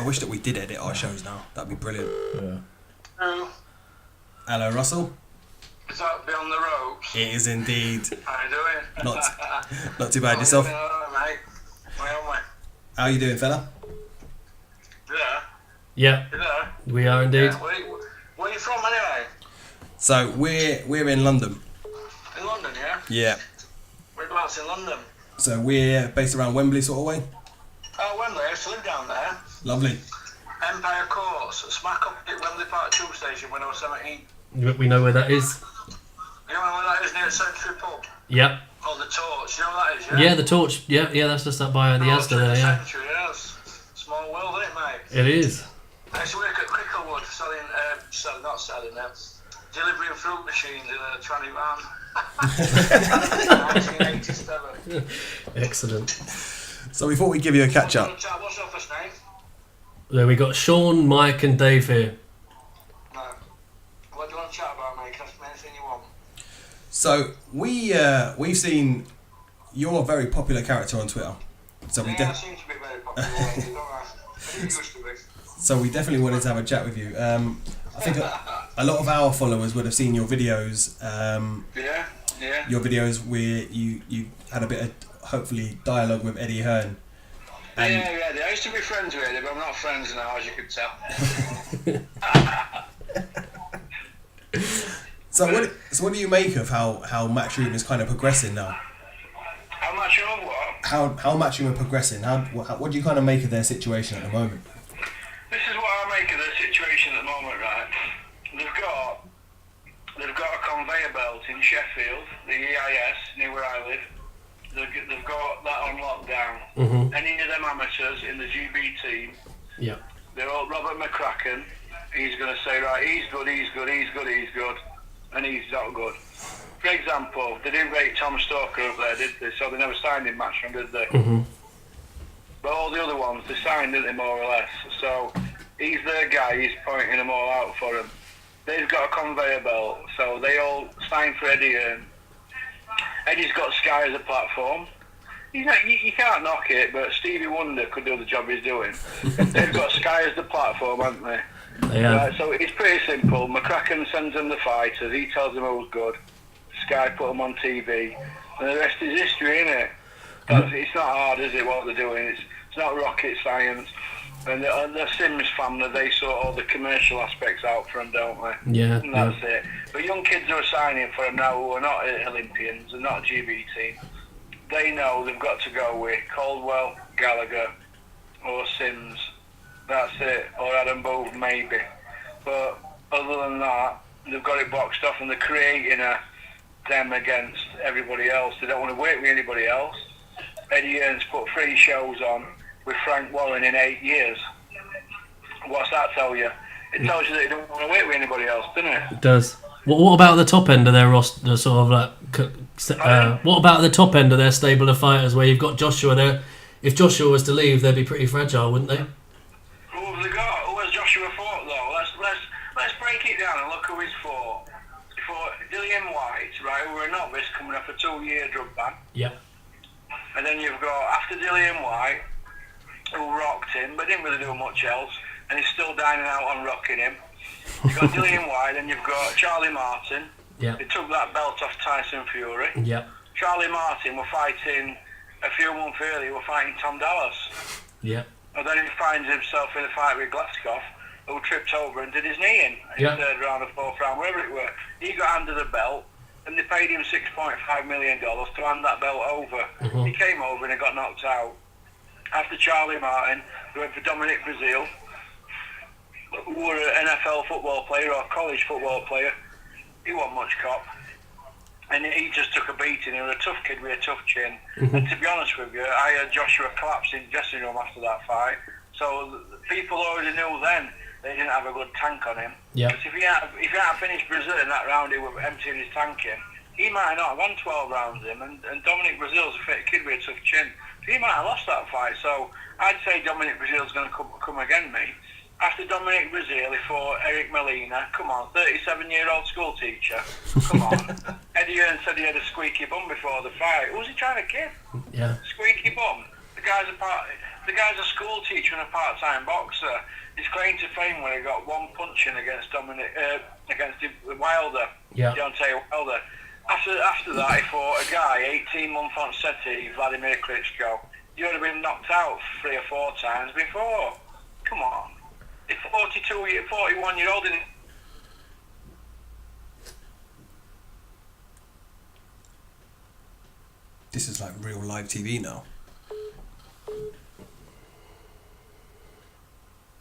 wish that we did edit our shows now. That'd be brilliant. Yeah. Hello, Russell. Is that Beyond the Ropes? It is indeed. How you doing? Not too bad. Yourself? Mate. How you doing, fella? Yeah. You there? We are indeed. Yeah. Where are you from anyway? So we're in London. In London, yeah? Yeah. Whereabouts in London? So we're based around Wembley sort of way. Oh, Wembley. I used to live down there. Lovely. Empire Courts, smack up at Wembley Park Tube Station when I was 17. We know where that is. You know where that is near Century Pub? Yep. Oh, the Torch. You know where that is, yeah? Yeah, the Torch. Yeah, that's just up by the Asda there, yeah. Century, yes. Small world, isn't it, mate? It is. I used to work at Cricklewood selling delivering fruit machines in a tranny van. 1987. Excellent. So we thought we'd give you a catch up. What's your first name? There we got Sean, Mike and Dave here. No. What do you want to chat about, mate? Ask me anything you want. So we've seen you're a very popular character on Twitter. So I seem to be very popular, don't I? I used to be. So we definitely wanted to have a chat with you. I think a lot of our followers would have seen your videos. Yeah. Your videos where you had a bit of hopefully dialogue with Eddie Hearn. And Yeah. I used to be friends with Eddie, but I'm not friends now, as you can tell. So what do you make of how Matchroom is kind of progressing now? How much of what? How Matchroom are progressing? What do you kind of make of their situation at the moment? This is what I make of the situation at the moment, right? They've got a conveyor belt in Sheffield, the EIS, near where I live. They've got that on lockdown. Mm-hmm. Any of them amateurs in the GB team, Yeah. they're all Robert McCracken. He's going to say, right, he's good, and he's not good. For example, they didn't rate Tom Stoker up there, did they? So they never signed him Matchroom, did they? Mm-hmm. But all the other ones, they signed, didn't they, more or less? So he's their guy, he's pointing them all out for them. They've got a conveyor belt, so they all signed for Eddie, and Eddie's got Sky as a platform. You can't knock it, but Stevie Wonder could do the job he's doing. They've got Sky as the platform, haven't they? Yeah. Right, so it's pretty simple. McCracken sends them the fighters, he tells them who's good. Sky put them on TV, and the rest is history, innit? It's not hard, is it, what they're doing? It's not rocket science. And the Sims family, they sort all the commercial aspects out for them, don't they? Yeah. And that's it. But young kids who are signing for them now who are not Olympians and not GB team, they know they've got to go with Caldwell, Gallagher, or Sims. That's it. Or Adam Bove, maybe. But other than that, they've got it boxed off, and they're creating them against everybody else. They don't want to work with anybody else. Eddie Hearn's put 3 shows on with Frank Warren in 8 years. What's that tell you? It tells you that he don't want to work with anybody else, doesn't it? It does. What about the top end of their roster? Sort of like, what about the top end of their stable of fighters, where you've got Joshua there? If Joshua was to leave, they'd be pretty fragile, wouldn't they? Who have they got? Who has Joshua fought though? Let's break it down and look who he's fought. He fought Dillian White, right? Who were a novice coming off a 2-year drug ban. Yeah. And then you've got after Dillian White, who rocked him, but didn't really do much else, and he's still dining out on rocking him. You've got Dillian White, then you've got Charlie Martin. Yeah. He took that belt off Tyson Fury. Yeah. Charlie Martin were fighting a few months earlier, were fighting Tom Dallas. Yeah. And then he finds himself in a fight with Glasgow, who tripped over and did his knee in the 3rd round or 4th round, wherever it were. He got handed the belt, and they paid him $6.5 million to hand that belt over. Mm-hmm. He came over and he got knocked out. After Charlie Martin, they went for Dominic Brazil, who were an NFL football player or college football player. He wasn't much cop. And he just took a beating. He was a tough kid with a tough chin. Mm-hmm. And to be honest with you, I heard Joshua collapse in the dressing room after that fight. So the people already knew then they didn't have a good tank on him. Yeah. Because if he had finished Brazil in that round, he would have emptied his tank in. He might not have won 12 rounds him, and Dominic Brazil's a fit kid with a tough chin. So he might have lost that fight. So I'd say Dominic Brazil's going to come again, me. After Dominic Brazil, he fought Eric Molina. Come on, 37-year-old school teacher. Come on. Eddie Hearn said he had a squeaky bum before the fight. Who was he trying to kid? Yeah. Squeaky bum. The guy's a part. The guy's a school teacher and a part-time boxer. His claim to fame when he got one punch in against Wilder, Deontay Wilder. After that, he fought a guy, 18-month on settee, Vladimir Klitschko. He would have been knocked out 3 or 4 times before. Come on. He's 41-year-old. This is like real live TV now.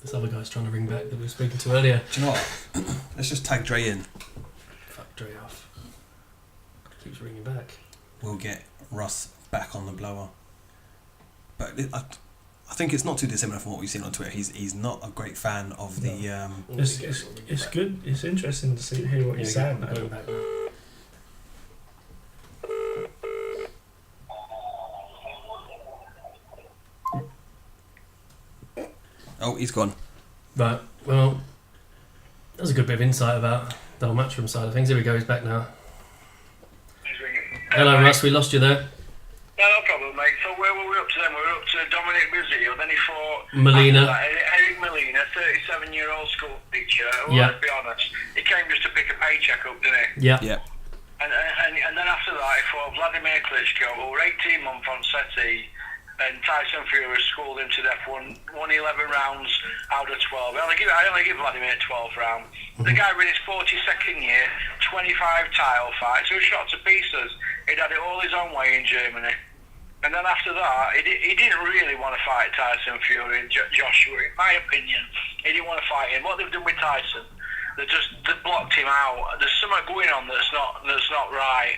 This other guy's trying to ring back that we were speaking to earlier. Do you know what? Let's just tag Dre in. Fuck Dre off. Keeps ringing back. We'll get Russ back on the blower. But I think it's not too dissimilar from what we've seen on Twitter. He's not a great fan of the. It's good. It's interesting to hear what he's saying. Going back now. Oh, he's gone. Right, well, that was a good bit of insight about the whole Matchroom side of things. Here we go, he's back now. Hello, Russ, we lost you there. No problem, mate. So where were we up to then? We were up to Dominic Brazil, then he fought... Melina. Eric Melina, 37-year-old school teacher. Well, yeah. Let's be honest, he came just to pick a paycheck up, didn't he? Yeah. Yeah. And then after that, he fought Vladimir Klitschko, who were 18-month on settee, and Tyson Fury schooled him to death, won 11 rounds out of 12. I only give Vladimir 12 rounds. The guy in his 42nd year, 25 title fights, he was shot to pieces. He'd had it all his own way in Germany. And then after that, he didn't really want to fight Tyson Fury, Joshua, in my opinion. He didn't want to fight him. What they've done with Tyson, they blocked him out. There's something going on that's not right.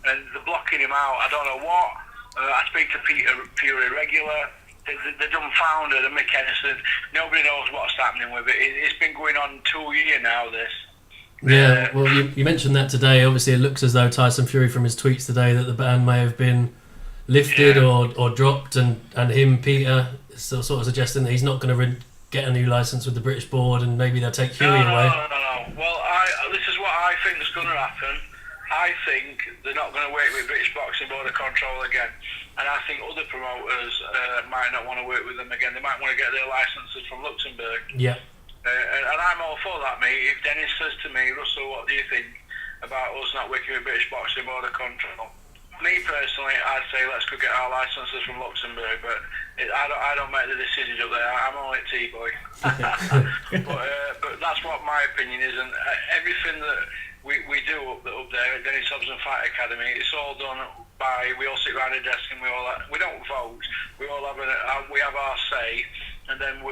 And they're blocking him out. I don't know what. I speak to Peter Fury regular. They dumbfounded and Mick Henderson. Nobody knows what's happening with it. It's been going on 2 years now, this. Yeah, well, you mentioned that today. Obviously, it looks as though Tyson Fury, from his tweets today, that the ban may have been lifted or dropped, and him, Peter, sort of suggesting that he's not going to get a new licence with the British board, and maybe they'll take Huey away. No. Well, this is what I think is going to happen. I think they're not going to work with British Boxing Board of Control again, and I think other promoters might not want to work with them again. They might want to get their licences from Luxembourg. Yeah. And I'm all for that, mate. If Dennis says to me, Russell, what do you think about us not working with British Boxing Board of Control? Me personally, I'd say let's go get our licences from Luxembourg, but I don't make the decisions up there. I'm only a T-boy. but that's what my opinion is, and everything that we do up there at Dennis Hobson Fight Academy, it's all done by, we all sit around a desk and we don't vote, we all have we have our say, and then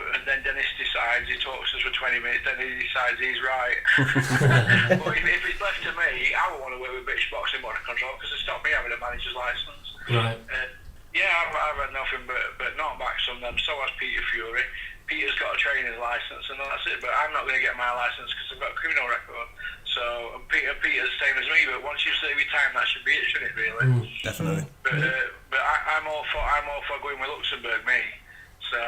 Dennis decides, he talks to us for 20 minutes, then he decides he's right. But if it's left to me, I would want to work with British Boxing Board of Control, because it stopped me having a manager's licence. Right. I've had nothing but knockbacks from them. So has Peter Fury. Peter's got a training licence, and that's it. But I'm not going to get my licence because I've got a criminal record. So Peter's the same as me. But once you serve your time, that should be it, shouldn't it? Really? Definitely. But I'm all for going with Luxembourg, me. So.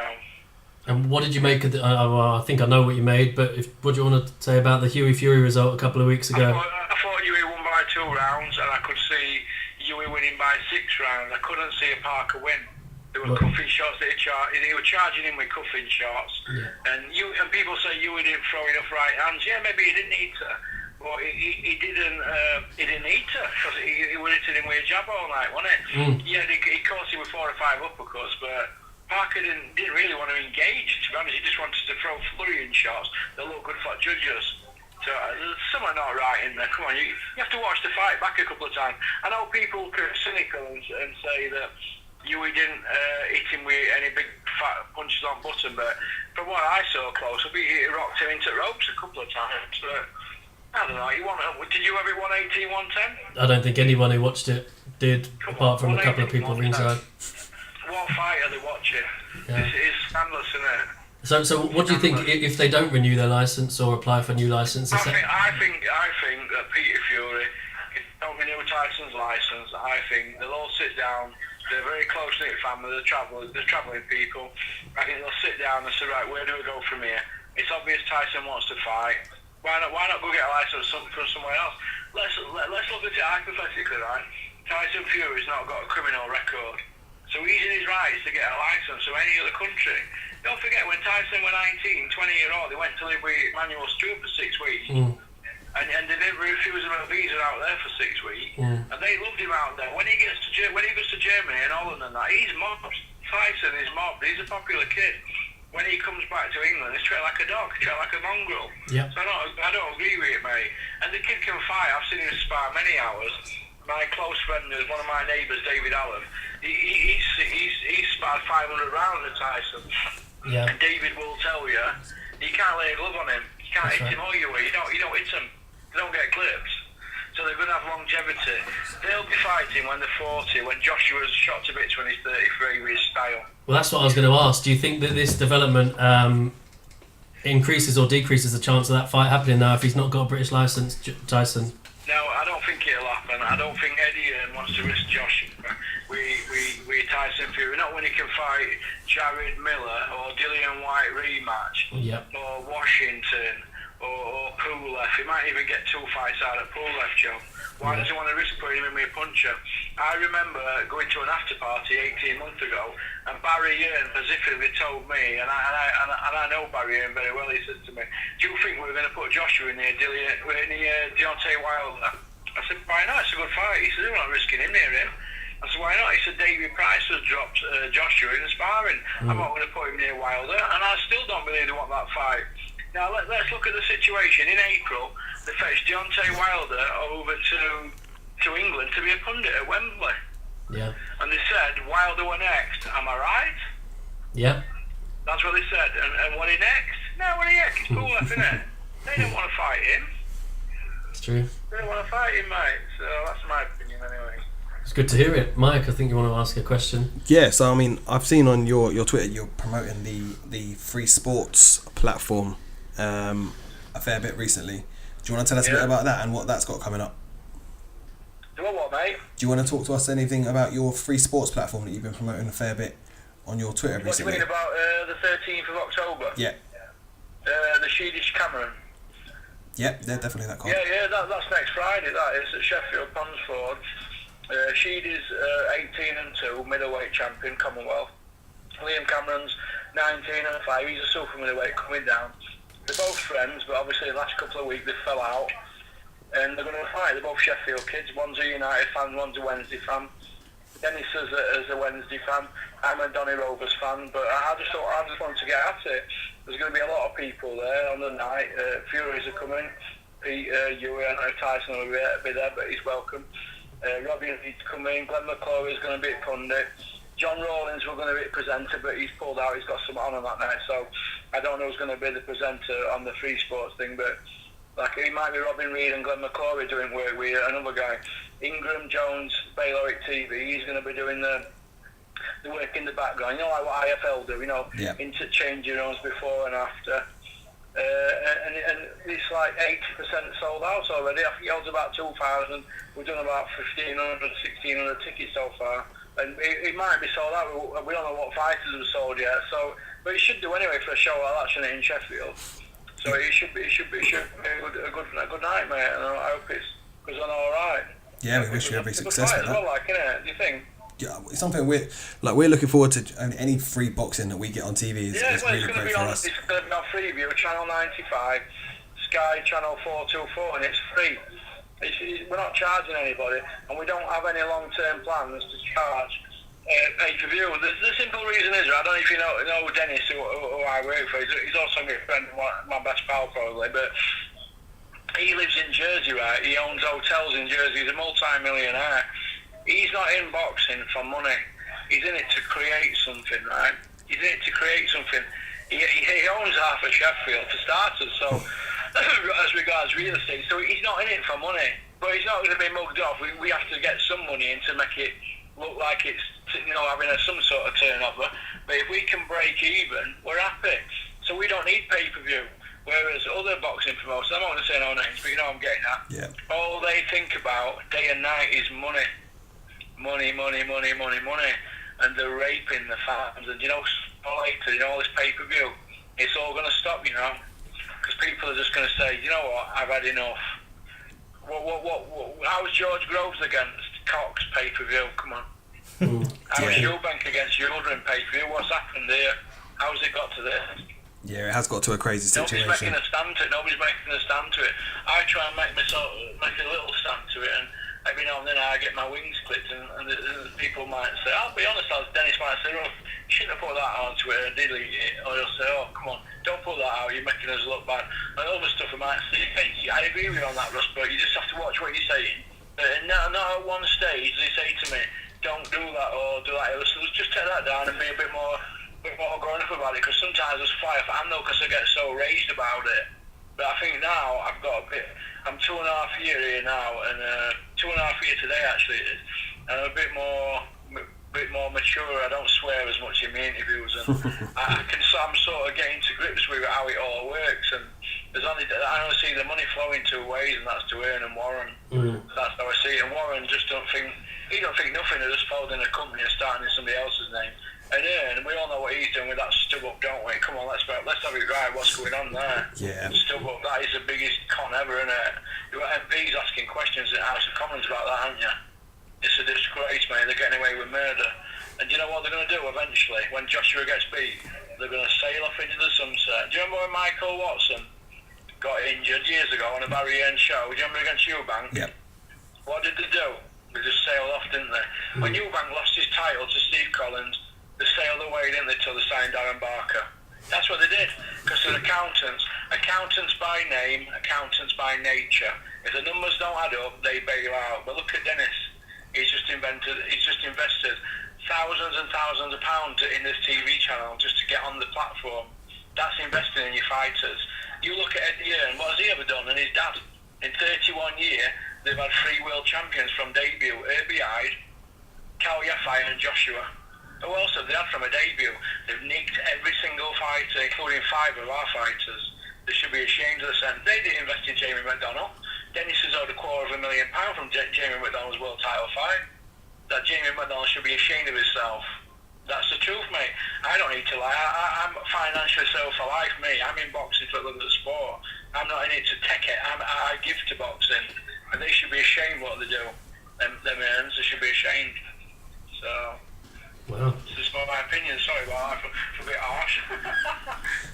And what did you make of the? I think I know what you made, but what do you want to say about the Huey Fury result a couple of weeks ago? I thought Huey won by 2 rounds, and I could see Huey winning by 6 rounds. I couldn't see a Parker win. There were cuffing shots that they were charging him with cuffing shots, and people say Huey didn't throw enough right hands. Yeah, maybe he didn't need to, but he didn't need to, because he was hitting him with a jab all night, wasn't it? Yeah, he caught him with 4 or 5 uppercuts, but Parker didn't really want to engage. To be honest, he just wanted to throw flurrying shots that looked good for judges. So there's something not right in there. Come on, you have to watch the fight back a couple of times. I know people are cynical and say that Huey didn't hit him with any big fat punches on button, but from what I saw close up, he rocked him into ropes a couple of times. But I don't know. Did you have it 118, 110? I don't think anyone who watched it did, apart from a couple of people ringside. What fight are they watching? Yeah. It's scandalous, isn't it? So what do you think if they don't renew their licence or apply for a new licence? I think that Peter Fury, if they don't renew Tyson's licence, I think they'll all sit down. They're a very close-knit family. They're travelling people. I think they'll sit down and say, right, where do we go from here? It's obvious Tyson wants to fight. Why not go get a licence from somewhere else? Let's look at it hypothetically, right? Tyson Fury's not got a criminal record. So he's in his rights to get a licence from any other country. Don't forget, when Tyson was 19, 20-year-old, they went to live with Manuel Stewart for 6 weeks. And they didn't refuse him a visa out there for 6 weeks. And they loved him out there. When he goes to Germany and Holland and that, he's mobbed. Tyson is mobbed. He's a popular kid. When he comes back to England, he's treated like a dog, treated like a mongrel. Yep. So I don't agree with it, mate. And the kid can fight. I've seen him spar many hours. My close friend is one of my neighbours, David Allen. He's sparred 500 rounds with Tyson. Yeah. And David will tell you, you can't lay a glove on him. You can't hit him all your way. You don't hit him. They don't get clips. So they're going to have longevity. They'll be fighting when they're 40, when Joshua's shot to bits when he's 33 with his style. Well, that's what I was going to ask. Do you think that this development increases or decreases the chance of that fight happening now if he's not got a British licence, Tyson? No, I don't think it'll happen. I don't think Eddie wants to risk Joshua with Tyson Fury. Not when he can fight Jared Miller or Dillian White rematch, or Washington, or Pulev. He might even get 2 fights out of Pulev, Joe. Why does he want to risk putting him in with a puncher? I remember going to an after party 18 months ago, and Barry Hearn specifically told me, and I know Barry Hearn very well. He said to me, "Do you think we're going to put Joshua in near Deontay Wilder?" I said, "Why not? It's a good fight." He said, "We're not risking him near him." I said, "Why not?" He said, "David Price has dropped Joshua in the sparring. I'm not going to put him near Wilder," and I still don't believe they want that fight. Now let's look at the situation. In April, they fetched Deontay Wilder over to England to be a pundit at Wembley. Yeah. And they said Wilder were next. Am I right? Yeah. That's what they said. And what he next? No, what he next? It's cool, isn't it? They don't want to fight him. It's true. They don't want to fight him, mate. So that's my opinion anyway. It's good to hear it. Mike, I think you want to ask a question. Yeah, so I mean, I've seen on your Twitter you're promoting the free sports platform a fair bit recently. Do you want to tell us a bit about that and what that's got coming up? Do what, mate? Do you want to talk to us anything about your free sports platform that you've been promoting a fair bit on your Twitter recently? What do you mean about the 13th of October? Yeah. The Swedish Cameron. Yeah, they're definitely that card. Yeah, that's next Friday. That is at Sheffield Ponsford. Sheedy's 18-2 middleweight champion, Commonwealth. Liam Cameron's 19-5. He's a super middleweight coming down. They're both friends, but obviously the last couple of weeks they fell out. And they're going to fight. They're both Sheffield kids. One's a United fan, one's a Wednesday fan. Dennis is a Wednesday fan. I'm a Donny Rovers fan. But I just wanted to get at it. There's going to be a lot of people there on the night. Furies are coming. Pete, Huey, I don't know if Tyson will be there, but he's welcome. Robbie needs to come in. Glenn McClory is going to be a pundit. John Rawlins was going to be a presenter, but he's pulled out. He's got something on that night, so I don't know who's going to be the presenter on the free sports thing. But like, it might be Robin Reed and Glenn McClory doing work with another guy. Ingram Jones, Bayloric TV. He's going to be doing the work in the background. You know, like what IFL do. You know, interchanging rooms before and after. And it's like 80% sold out already. I think it was about 2,000. We've done about 1,500, 1,600 tickets so far. And it might be sold out. We don't know what fighters have sold yet. So, but it should do anyway for a show like that, shouldn't it, in Sheffield? So it should be a good night, mate. And I hope it's goes on all right. Yeah, we wish you every success with that. Well, like, innit? Do you think? Yeah, it's something we're looking forward to. Any free boxing that we get on TV is really great for us. It's going to be on Freeview, Channel 95, Sky Channel 424, and it's free. We're not charging anybody, and we don't have any long-term plans to charge pay-per-view. The simple reason is, I don't know if you know Dennis, who I work for. He's also a good friend, my best pal probably, but he lives in Jersey, right? He owns hotels in Jersey. He's a multi-millionaire. He's not in boxing for money. He's in it to create something, right? He's in it to create something. He owns half of Sheffield for starters, so as regards real estate. So he's not in it for money, but he's not going to be mugged off. We have to get some money in to make it look like it's having some sort of turnover. But if we can break even, we're happy. So we don't need pay-per-view. Whereas other boxing promotions, I'm not going to say no names, but you know what I'm getting at. Yeah. All they think about day and night is money. Money, and they're raping the fans. And later, all this pay-per-view, it's all going to stop, because people are just going to say, you know what, I've had enough. What? How was George Groves against Cox pay-per-view? Come on. How's Eubank against Yildirim pay-per-view? What's happened there? How's it got to this? Yeah, it has got to a crazy situation. Nobody's making a stand to it. I try and make a little stand to it, and every now and then I get my wings clipped, and the people might say, I'll be honest, Dennis might say, oh, you shouldn't have put that on Twitter and delete it, or he'll say, oh, come on, don't put that out, you're making us look bad. And other stuff I might say, hey, I agree with you on that, Russ, but you just have to watch what you're saying. And not at one stage they say to me, don't do that or do that. So just take that down and be a bit more grown up about it, because sometimes there's fire for hand though, because I get so raged about it. But I think now I'm 2.5 years here now, and 2.5 years today actually it is, and I'm a bit more mature. I don't swear as much in my interviews, and I'm sort of getting to grips with how it all works. And I only see the money flowing two ways, and that's to Earn and Warren. That's how I see it. And Warren just don't think nothing of just folding a company and starting in somebody else's name. And Earn, we all know what he's doing with that stub up, don't we? Come on, let's have it right. What's going on there? Yeah. Stub up, that is the biggest con ever, isn't it? You've got MPs asking questions in the House of Commons about that, haven't you? It's a disgrace, mate. They're getting away with murder. And do you know what they're going to do eventually? When Joshua gets beat, they're going to sail off into the sunset. Do you remember when Michael Watson got injured years ago on a Barry Earn show? Do you remember against Eubank? Yep. What did they do? They just sailed off, didn't they? When Eubank lost his title to Steve Collins, they sailed away, didn't they, till they signed Darren Barker. That's what they did, because they're accountants. Accountants by name, accountants by nature. If the numbers don't add up, they bail out. But look at Dennis. He's just invested thousands and thousands of pounds in this TV channel just to get on the platform. That's investing in your fighters. You look at Eddie Earn, what has he ever done? And his dad, in 31 years, they've had 3 world champions from debut. Herbie Hyde, Cal Yafai and Joshua. Who else have they had from a debut? They've nicked every single fighter, including 5 of our fighters. They should be ashamed of the sense. They didn't invest in Jamie McDonnell. Dennis has owed £250,000 from Jamie McDonnell's world title fight. That Jamie McDonnell should be ashamed of himself. That's the truth, mate. I don't need to lie. I'm financially self-alive, me. I'm in boxing for the love of the sport. I'm not in it to take it. I give to boxing. And they should be ashamed what they do. Them Earns, they should be ashamed. So... Wow. This is my opinion, sorry about that, for a bit harsh.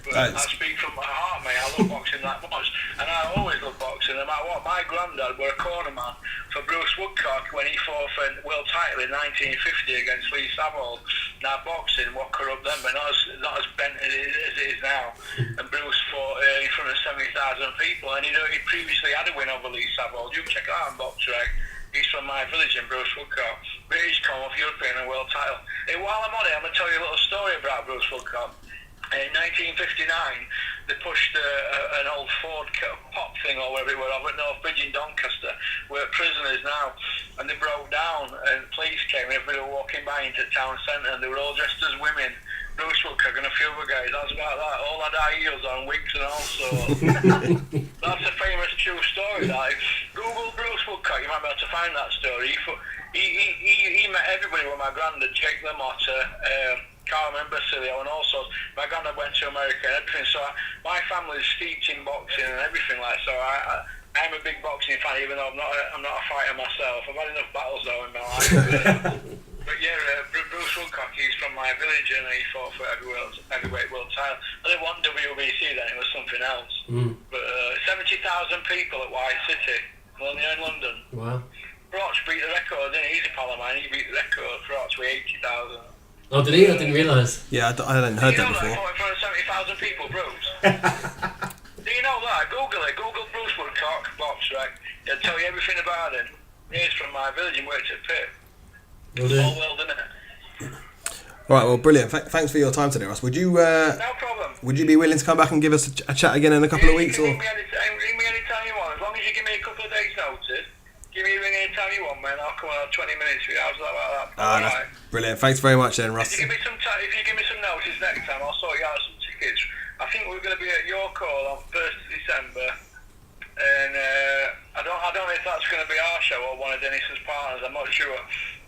But I speak from my heart, mate. I love boxing that much. And I always love boxing, no matter what. My granddad was a corner man for Bruce Woodcock when he fought for the world title in 1950 against Lee Savold. Now boxing, what corrupt them, but not as bent as it is now. And Bruce fought in front of 70,000 people, and he previously had a win over Lee Savold. You can check that out on BoxRec. He's from my village in Bruce Woodcock. British Commonwealth, European and world title. And while I'm on it, I'm going to tell you a little story about Bruce Woodcock. In 1959, they pushed an old Ford pop thing or whatever it was over at North Bridge in Doncaster. We're prisoners now. And they broke down, and police came, and everybody were walking by into the town centre, and they were all dressed as women. Bruce Woodcock and a few other guys, that's about that. All had high heels on, wigs and all sorts. That's a famous true story, that. Google Bruce Woodcock, you might be able to find that story. He met everybody with my granddad, Jake LaMotta, Carmen Basilio and all sorts. My granddad went to America and everything, so my family's steeped in boxing and everything like so. I'm a big boxing fan, even though I'm not a fighter myself. I've had enough battles though in my life. But yeah, Bruce Woodcock, he's from my village and he fought for heavyweight world title. I didn't want WBC then, it was something else. But 70,000 people at White City, only in London. Wow. Broch beat the record, didn't he? He's a pal of mine, he beat the record. Broch with 80,000. Oh, did he? I didn't realise. Yeah, I hadn't heard that before. You know that, in front of 70,000 people, Bruce? Do you know that? Google it. Google Bruce Woodcock, BoxRec. It'll tell you everything about him. He's from my village and worked at Pitt. Will do. All well done it. Right, well, brilliant. Thanks for your time today, Ross. Would you No problem. would you be willing to come back and give us a chat again in a couple of weeks? Or Ring me anytime you want. As long as you give me a couple of days' notice, give me a ring anytime you want, man. I'll come on 20 minutes for you. How's that? That's brilliant. Thanks very much, then, Ross. If you give me some notice next time, I'll sort you out some tickets. I think we're going to be at your call on 1st of December, and I don't know if that's going to be our show or one of Dennis's partners. I'm not sure.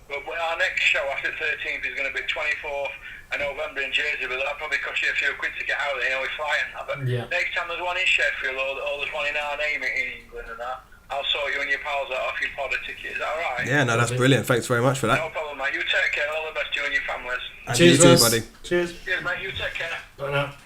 But our next show after the 13th is going to be 24th of November in Jersey, but that'll probably cost you a few quid to get out there, we fly and that. But next time there's one in Sheffield or there's one in our name in England and that, I'll sort you and your pals out off your podder ticket. Is that alright? Yeah, no, that's brilliant. Thanks very much for that. No problem, mate. You take care. All the best to you and your families. And Cheers, you too, Russ. buddy. Cheers. Cheers, mate. You take care. Bye now.